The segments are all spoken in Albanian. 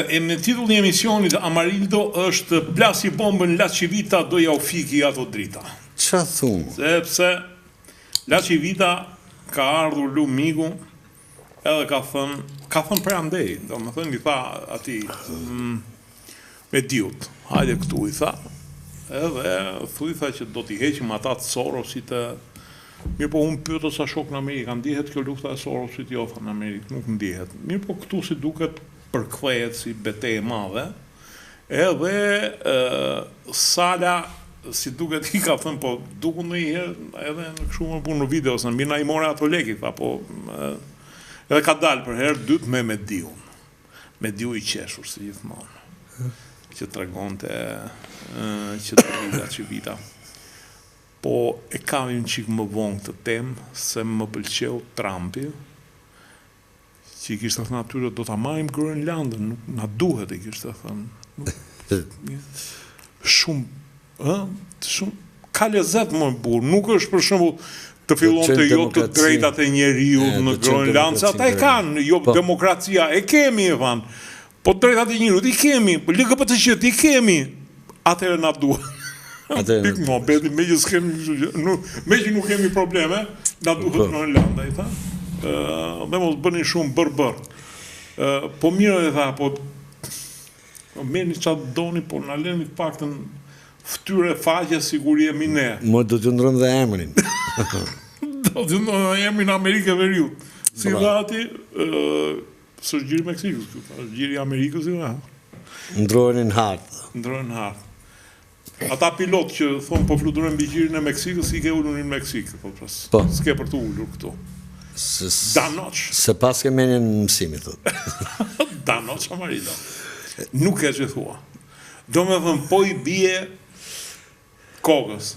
E me titullin e emisionit Amarildo është plasi bombën La Civita doja u fiki ato drita. Qa thumë? Sepse La Civita ka ardhur Lu Migu edhe ka thënë për andej, do më thënë i tha ati me diut, hajde këtu i tha, edhe thuj tha që do t'i heqim ata të Sorosit e mirë po unë pyeta sa shok në Amerikë, ndihet kjo lufta e Sorosit jo tha në Amerikë, nuk ndihet. Mirë po këtu si duket përkthehet si betejë e madhe, edhe Sala si duket i ka thënë po duku ndonjëherë edhe në kështu më punë në video se mirë na i more ato lekë tha po edhe ka dalë për herë dytë me Mediun. Mediu i qeshur si gjithmonë. Që tregonte që të Civita. Po e kam një qikë më vonë këtë temë se më pëlqeu Trumpi që i kishtë thënë atyre do të marim Grönlandën, nuk na duhet i kishtë thënë. Shumë, ka lezet më burë, nuk është për shembull të fillon të jo të drejtat e njeriut në Grönland, se ata e kanë, jo demokracia, e kemi e vanë, po drejtat e njeriut i kemi, LGBT i kemi, atëherë na duhet. Pikë mo, beti, me që nuk kemi probleme, na duhet Grönlanda, i tha. Dhe mos bëni shumë bërë. Po mirë e tha, po merrni çfarë doni, po na lëni të paktën fytyrë faqe siguri jemi ne. Mo do t'ju ndrojmë dhe emrin. Do t'ju ndrojmë emrin Amerikë e Veriut. Si dha ati, së gjiri Meksikës, gjiri Amerikës i dha. Ndrojnë në hartë. Ndrojnë në hartë. Ata pilot që thonë po fluturojnë mbi gjirin e Meksikës, i ke ullur në Meksikë, po s'ke për të ullur këtu. Danoq. Se pas ke menjen në mësimit, thot. Danoq, Amarida. Nuk e që thua. Do me thëmë, po i bie kokës.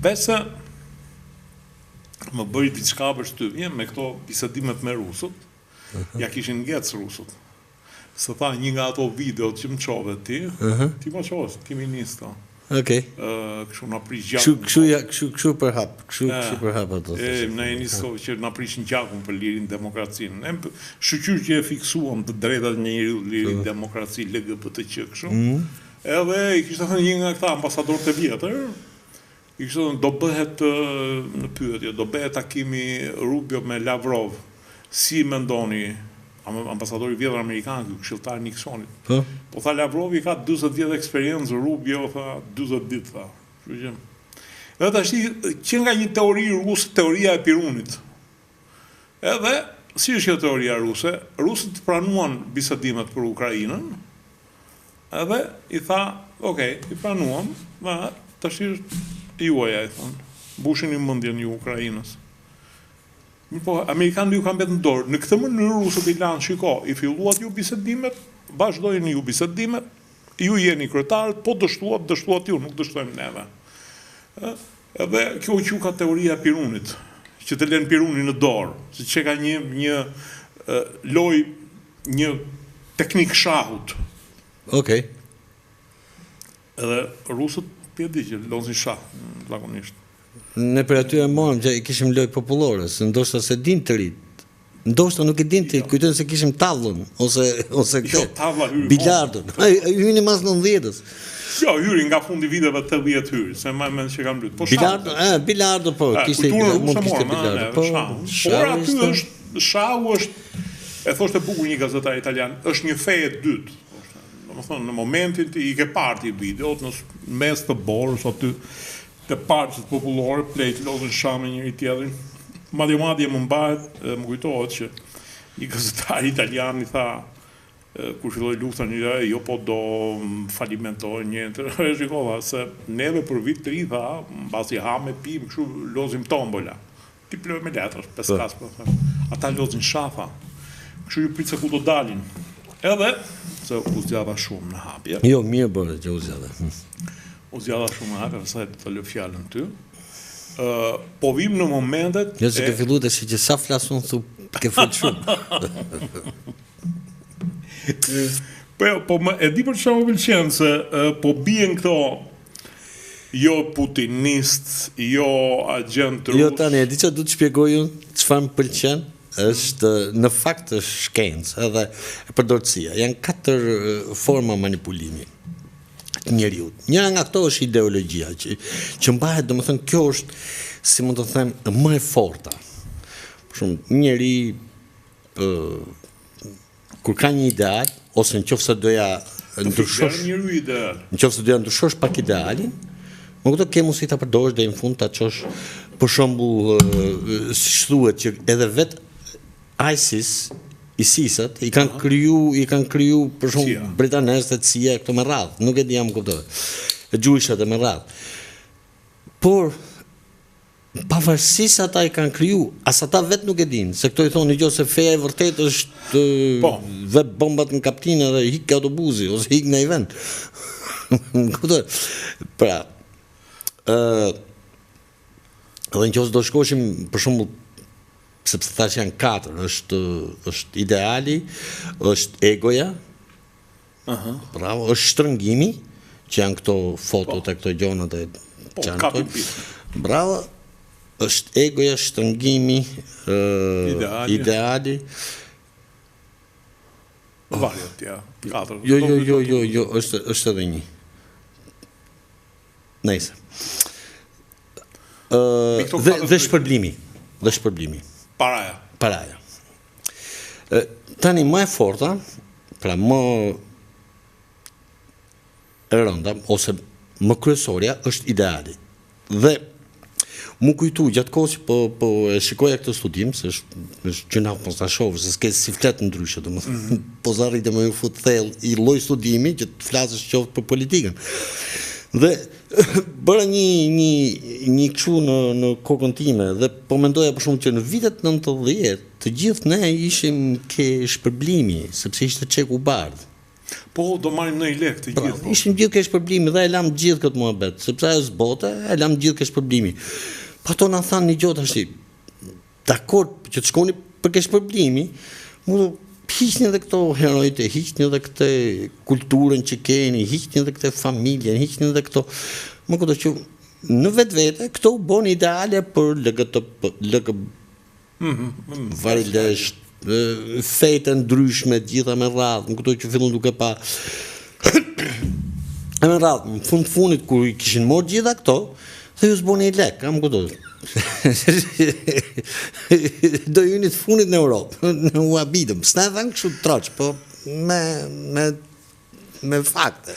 Pese, më bëri diçka për shtyvje me këto bisedimet me rusët, ja kishin ngecë rusët. Se tha një nga ato videot që më qove ti ma qove, ti ministra. Okej. Kështu na prish gjakun. Kështu për hap, kështu për hap ato. Na e nisoj që na prishin gjakun për lirin demokracinë. Ne shoqyr që e fiksuam të drejtat e njeriut, lirin demokraci, LGBTQ kështu. Edhe i kishte thënë një nga këta ambasadorë të vjetër, i kishte thënë do bëhet në pyetje, do bëhet takimi Rubio me Lavrov. Si mendoni ambasadori vjetër amerikan, këshilltar Nixonit. Po tha Lavrovi ka 40 vjet eksperiencë, Rubio tha 40 ditë tha. Edhe tash që nga një teori ruse, teoria e Pirunit. Edhe si është kjo teoria ruse? Rusët pranuan bisedimet për Ukrainën. Edhe i tha, okay, i pranuam, tash juaja i thonë. Mbushin i mendjen ju Ukrainës. Po, Amerikanë ju kanë betë në dorë. Në këtë mënyrë rusët i lanë, shiko, i filluat ju bisedimet, vazhdojnë ju bisedimet, ju jeni kryetarët, po dështuat ju, nuk dështojmë neve. Edhe kjo që ka teoria e Pirunit, që të lenë Pirunin në dorë, se që ka një loj, një teknik shahut. Okej. Edhe rusët pjedi që lonë si shah, lakonisht. Ne për aty e morëm që i kishim lojë popullore, se ndoshta se din të rit. Ndoshta nuk e din të rit, kujtojnë se kishim tavlën, ose këtë, bilardën. Hyni mas 90-s. Jo, hyri nga fundi viteve 80 hyri, se ma mend që kam lytë. Bilardo, po, mund kishte bilardo. Por aty është, shahu është, e thoshte bukur një gazetar italian, është një fe e dytë. Në momentin i ke parti videot, në mes të borës, aty, të parqët popullore, plejtë lodhën shame njëri tjetrin. Madje më mbahet, më kujtohet që një gazetar italian i tha, kur filloi lufta një jo po do falimentojnë njëtër, shikova, se neve për vit 3, tha, mbasi ha me pim, kështu lozim tombola. Ti ploj me letrash, peskas, ata lozin shafa, kështu ju pritë se ku do dalin. Edhe, se u zgjava shumë në hapje. Jo, mirë bërë që u zgjava. U zgjava shumë në hapje, përsa e të lë fjallën ty. Po vim në momentet... Jo, se ke fillu të që sa flasun, thu, ke fëtë shumë. Po e di për që më pëlqenë, se po bien këto jo putinist, jo agent rus... Jo, tani, e di që du të shpjegoj unë, qëfar më pëlqenë, është në fakt është shkencë edhe e përdorësia. Janë 4 forma manipulimi të njeriut. Njëra nga këto është ideologjia që mbahet, domethënë kjo është, si mund të them, më e forta. Për shembull, njeri kur ka një ideal ose nëse doja ndryshosh, nëse doja ndryshosh pak idealin, më këto ke mundësi ta përdorësh deri në fund ta çosh, për shembull, siç thuhet që edhe vet ISIS, ISIS-at i kanë kriju për shembull britanesët, CIA këto me radhë, nuk e di jam kuptoj. E gjujshat e me radhë. Por pavarësisht ata i kanë kriju, as ata vetë nuk e dinë, se këto i thonë se feja e vërtet është dhe bombat në kaptinë dhe hik autobusi ose hik në vend. Kuptoj. Pra, edhe nëse do shkoshim për shembull, sepse thash janë 4, është ideali, është egoja, bravo, është shtrëngimi, që janë këto fotot e këto gjonat e çantë. Bravo, është egoja, shtrëngimi, ideali. Variat, ja, 4. Jo, është edhe një. Nëjse. Dhe shpërblimi. Paraja. Tani më e forta, pra më e rënda, ose më kryesorja, është ideali. Dhe mu kujtu gjatë kohës po e shikoja këtë studim, se është gjëna po sa shoh, se s'ke si flet ndryshe, domethënë, po zarritë më u fut thellë i lloj studimi që të flasësh qoftë për politikën. Dhe bëra një kështu në kokën time dhe po mendoja për shkak që në vitet 90 të gjithë ne ishim ke shpërblimi, sepse ishte çeku bardh. Po do marrim në lek të gjithë. Ishim gjithë ke shpërblimi dhe e lam gjithë këtë muhabet, sepse ajo zbote, e lam gjithë ke shpërblimi. Po ato na thanë një gjë tash. Dakor që të shkoni për ke shpërblimi, mu hiqni edhe këto herojtë, hiqni edhe këtë kulturën që keni, hiqni edhe këtë familjen, hiqni edhe këto. Më këto që në vetvete këto u bën ideale për LGBT, varilesh, fete ndryshme, gjitha me radhë, më këto që fillon duke pa e me radhë, në fundit kur i kishin morë gjitha këto, dhe ju s'boni i lek, kam këto. Do jeni të fundit në Europë, në uabidëm, s'na e dhanë kështu troq, po me fakte.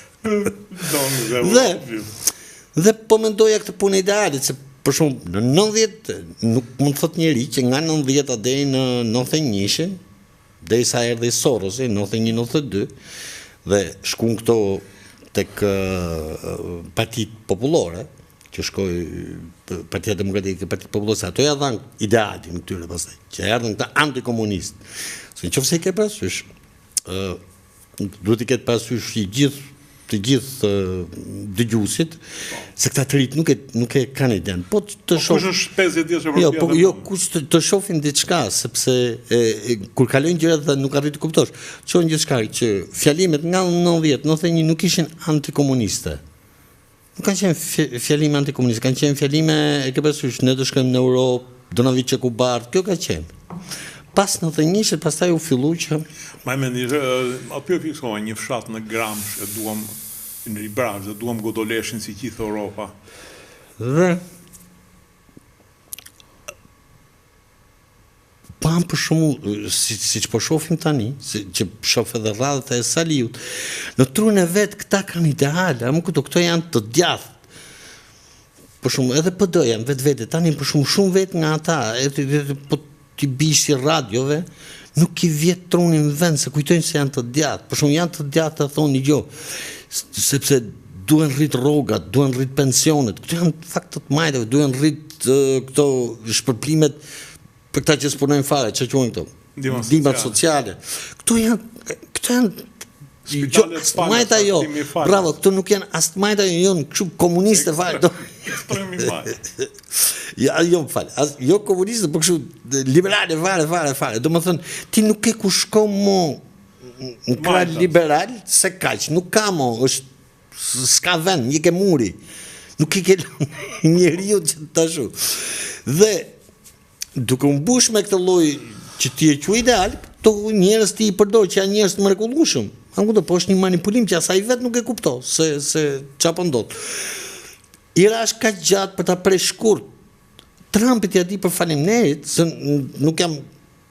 Dhe po mendoja këtë punë idealit, se për shumë në 90, nuk mund të thot njeri që nga 90 deri në 91, deri sa erdhi Sorosi, 91-92, dhe shkun këto tek Partitë Popullore, që shkoj Partia Demokratike, Partia Popullore, ato ja dhanë idealin këtyre pastaj, që erdhën këta antikomunistë. Se nëse i ke parasysh, duhet i ketë parasysh të gjithë dëgjuesit, se këta të rit nuk e kanë iden. Po të shoh. Kush është 50 vjeç apo jo, jo, kush të shohin diçka, sepse kur kalojnë gjërat dhe nuk arrit të kuptosh. Çohen diçka që fjalimet nga 90, 91 nuk ishin antikomuniste. Nuk kanë qenë fjalime antikomuniste, kanë qenë fjalime, e ke parasysh, ne do shkojmë në Europë, do na vi çeku bardh, kjo ka qenë. Pas 91, pastaj u fillu që ma mendi, aty e fiksova një fshat në Gramsh, e duam në Librazh, e duam godoleshin si gjithë Europa. Dhe pam për shembull, siç po shohim tani, që shoh edhe radhët e Saliut, në trun e vet këta kanë ideale, më këto janë të djathtë. Për shembull, edhe PD janë vetvete, tani për shembull shumë vet nga ata, po ti bish si radiove, nuk i vjet trunin vend, se kujtojnë se janë të djathtë. Për shembull, janë të djathtë të thonë jo, sepse duhen rrit rrogat, duhen rrit pensionet, këto janë fakte të majtave, duhen rrit këto shpërblimet për këta që s'punojnë fare, që quhen këto? Ndihmat sociale. Këto janë astmajta jo. Bravo, këto nuk janë astmajta jo, janë kështu komuniste fare. Jo, fal. Jo komuniste, por kështu liberale fare. Domethënë, ti nuk e ku shko mo në krah liberal se kaq, nuk ka mo, s'ka vend, një ke muri. Nuk i ke njeriu që të tashu. Dhe duke u mbush me këtë lloj që ti e quaj ideal, këto njerëz ti I përdor që janë njerëz të mrekullueshëm. Po është një manipulim që asaj vetë nuk e kupton se çfarë po ndodh. Ira është kaq gjatë për ta presh shkurt. Trumpit ja di për faleminderit, se nuk jam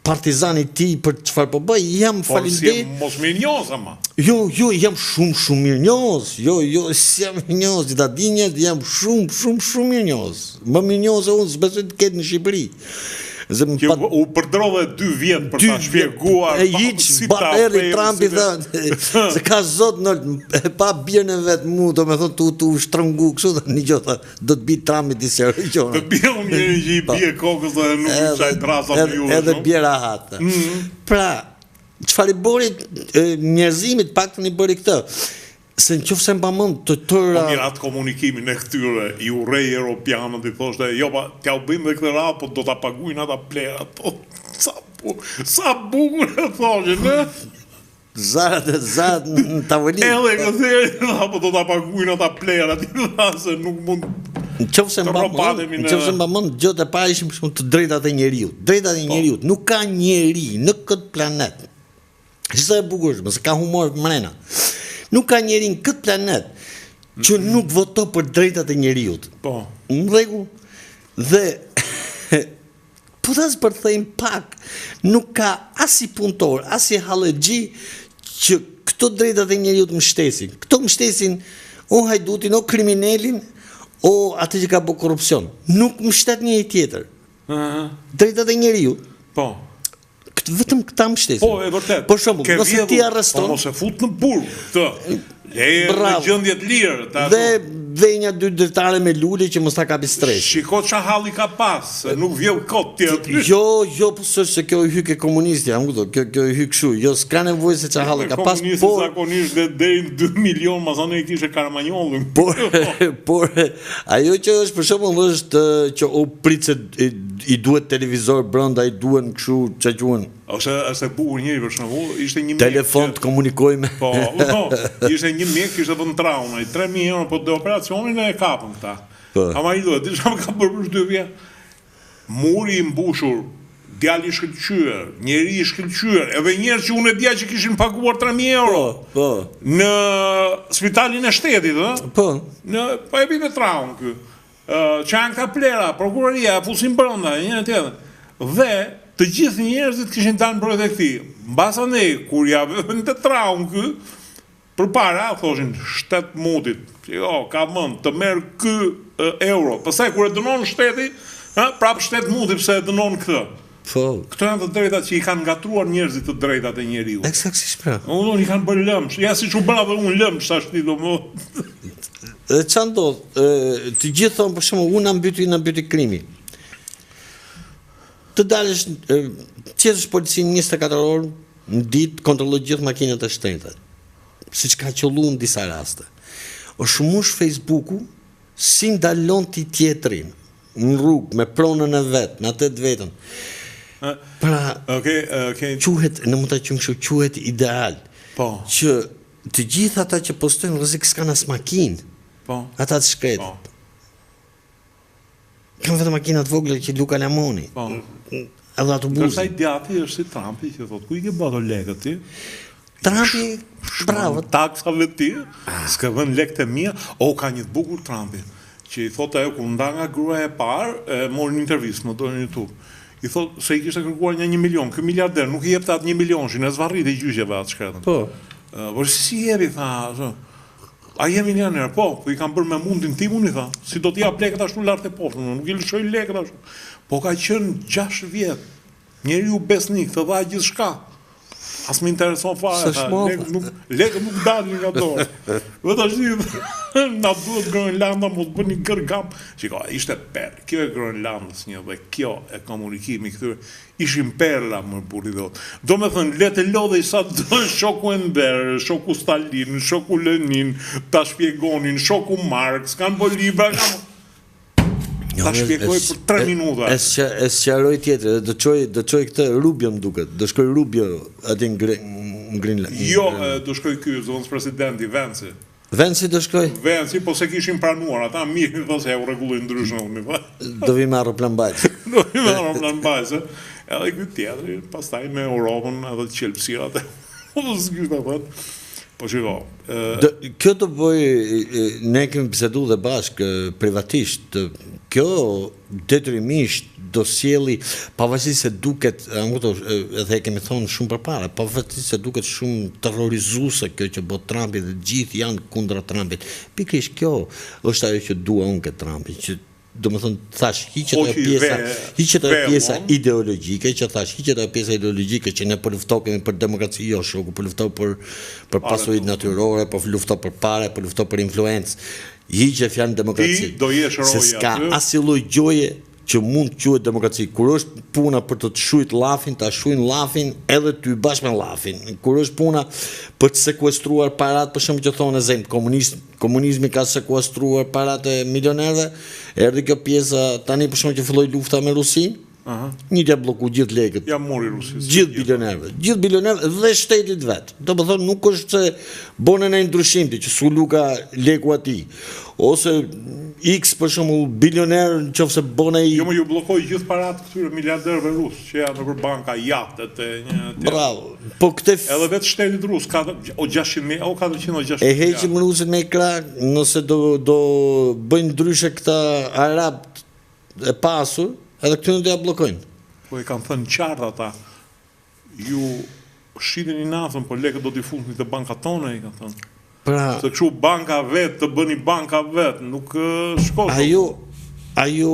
partizani ti për çfarë po bëj, jam faleminderit. Po si mos mirënjohës ama. Jo, jam shumë mirënjohës. Jo, si jam mirënjohës, ta dinjet, jam shumë mirënjohës. Më mirënjohës unë s'besoj të ketë në Shqipëri. Që u përdrove 2 vjet për ta shpjeguar si ta erdhi Trumpi thënë se ka zot në pa birën e vet mu, do me thonë tu shtrëngu kështu tani gjota do të bi Trumpi disi gjona. Të bie unë që I bie kokës dhe nuk çaj drasa me ju. Edhe bjera hatë. Pra, çfarë I bëri njerëzimit paktën I bëri këtë. Se në qofë se më bëmën të tëra... Po mirë atë komunikimin e këtyre, I urrej Europianët, I thoshte, jo pa, t'ja u bëjmë dhe këtë radhë, po do t'a paguin ata plerat, po, sa bukur e thoshe, ne? Zarat në tavolinë. Edhe këtheri, po do t'a paguin ata plerat, I tha se nuk mund... Në qofë se më bëmën, gjët e pa ishim shumë të drejtat e njeriut. Drejtat e njeriut, nuk ka njeri në këtë planet. Qësa e bukur shumë, se ka humor mrena. Nuk ka njeri në këtë planet që nuk voto për drejtat e njeriut. Po. Në rregull. Dhe po tas për të thënë pak, nuk ka as I punëtor, as I hallëxhi që këto drejtat e njeriut më shtesin. Këto më shtesin o hajdutin, o kriminelin, o atë që ka bërë korrupsion. Nuk më shtet njëri tjetër. Drejtat e njeriut. Po. Vetëm këta më shtesin. Po, e vërtet. Për shembull, nëse ti arreston, po mos e fut në burg këtë. Leje në gjendje të lirë. Dhe dhenja 2 dritare me lule që mos ta kapi stres. Shiko ç'a halli ka pas, se nuk vjen kot tjetër. Jo, po se kjo I hyk e komunisti, jam kupton, kjo I hyk kështu. Jo, s'ka nevojë se ç'a halli ka pas, po zakonisht deri në 2 milion mazane I kishte Karamanjollin. Por ajo që është për shembull është që o prit se I duhet televizor brenda, I duhen kështu ç'a quhen. Ose bukur njëri për shembull, ishte një telefon të komunikoj me. Po, ishte një mjek që ishte vënë trauma, 3.000 euro po të operacionin e kapën këta. Ama I duhet, disha më ka bërë për shtypje. Muri I mbushur, djali I shkëlqyer, njeri I shkëlqyer, edhe njerëz që unë e dija që kishin paguar 3.000 euro. Po. Në spitalin e shtetit, ëh? Po. Po e bite traumë ky. Që janë këta plera, prokuroria, fusin brenda, një tjetër. Dhe të gjithë njerëzit kishin dalë mbrojtje e këtij. Mbas ne kur ja vënë të traumë ky, përpara thoshin shtet mundit. Jo, ka mend të merr ky euro. Pastaj kur e dënon shteti, prap shtet mundit pse e dënon këtë. Po. Këto janë të drejtat që I kanë ngatruar njerëzit të drejtat e njeriu. Eksaktësisht pra. Unë I kanë bërë lëmsh. Ja siç u bëra unë lëmsh tash ti do më. Dhe ç'a ndodh? Të gjithë thonë për shembull unë na mbyti krimi. Të dalësh qesh policinë 24 orë në ditë kontrolloj gjithë makinat e shtetit. Siç ka qolluar në disa raste. O shumush Facebooku si ndalon ti tjetrin në rrugë me pronën e vet, me atë të vetën. Pra, quhet, në mund ta quajmë kështu, quhet ideal. Po. Që të gjithë ata që postojnë rrezik s'kan as makinë. Po. Ata të shkretit. Kanë vetëm makina të vogla që Luka Lamoni. Po. Edhe autobusi. Kësaj djati është si Trumpi që thotë, ku I ke bërë lekët ti? Trumpi, bravo. Taksave ti, s'ka vënë lekët e mia, ka një të bukur Trumpi, që I thotë ajo kur nda nga gruaja e parë, mori një intervistë më dorë në YouTube. I thotë se I kishte kërkuar një 1 milion, ky miliarder nuk I jepte atë 1 milion, që në zvarriti gjyqeve atë shkretën. Po. Por si jepi, tha, a je milioner? Po I kam bërë me mundin timun, I tha, si do t'ja lekët ashtu lartë e poshtë, nuk I lëshoj lekët ashtu. Po ka qenë 6 vjet, njeriu besnik, të dha gjithçka. As më intereson fare, lekët nuk dalin nga dorë. Vetë ashtu na duhet Groenlanda mos bëni kërgam. Shiko, ishte perë. Kjo e Groenlandës një dhe kjo e komunikimi këtyre ishin perla më burri dot. Do me thënë, le të lodhej sa do shoku Enver, shoku Stalin, shoku Lenin, ta shpjegonin, shoku Marx, kanë bërë libra, ta shpjegoj për 3 minuta. E sqaroj tjetër, do çoj këtë Rubio më duket. Do shkoj Rubio aty në Greenland. Jo, do shkoj ky zonës presidenti Venci. Venci do shkoj? Venci, po se kishin pranuar, ata mirë, se u rregulloi ndryshëm. Do vi me aeroplan bajs. Do vi me aeroplan bajs. Edhe ky tjetri, pastaj me Europën edhe të qelpsirat e s'kishte thënë. Po shiko. Kjo të bëj, ne kemi bisedu dhe bashkë privatisht, kjo detyrimisht do sjelli, pavarësisht se duket, edhe e kemi thonë shumë përpara, pavarësisht se duket shumë terrorizuese kjo që bë Trumpi dhe gjithë janë kundra Trumpit. Pikërisht kjo është ajo që dua unë këtë Trumpin, që do më thënë, thash, hiqet e pjesa ideologjike, që thash, hiqet e pjesa ideologjike që ne për luftoj kemi për demokraci, jo shoku, për luftoj për pasurit natyrore, për luftoj për pare, për luftoj për influencë, hiqet fjalën demokraci, se s'ka asnjë lloj gjoje që mund të quhet demokraci. Kur është puna për të shujt llafin, ta shujnë llafin edhe ty bashkë me llafin. Kur është puna për të sekuestruar parat, për shembull që thonë Zem, komunizmi ka sekuestruar parat e milionerëve, erdhi kjo pjesa tani për shembull që filloi lufta me Rusinë. Një t'ja bloku gjithë lekët. Ja mori Rusisë. Gjithë bilionerëve dhe shtetit vetë. Do të thonë nuk është se bone në ndryshimti që su luka leku ati. Ose X për shembull bilioner nëse bone i... Jo më ju blokoj gjithë parat këtyre miliarderëve rusë që janë nëpër banka jatet e një... Bravo. Po këtë... Edhe vetë shtetit rusë ka o 600.000 o 400 E heqim rusin me krah, nëse do bëjnë ndryshe këta arabt e pasur, edhe këtë në të ja blokojnë. Po e kanë thënë qartë ata, ju shqitën i natën, po lekët do t'i fundni të banka tone, i kanë thënë. Pra, se kështu banka vetë, të bëni banka vetë, nuk shkosh. Ajo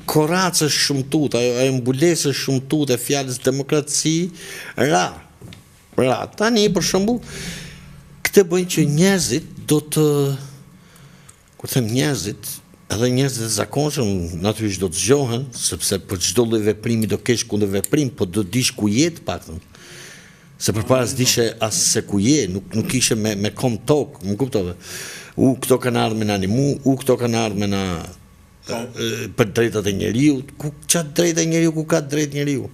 koracë shumë tut, ajo mbulesë shumë tut e fjalës demokraci, ra. Tani, për shembull, këtë bëjnë që njerëzit do të, kur them njerëzit, edhe njerëzit e zakonshëm natyrisht do të zgjohen, sepse për çdo lloj veprimi do kesh kundër veprim, po do dish ku je të paktën. Se përpara s'dishe as se ku je, nuk ishe me kom tokë, më kuptove. Këto kanë ardhur me na animu, këto kanë ardhur me na për drejtat e njeriut, ku çat drejta e njeriu, ku ka drejt njeriu?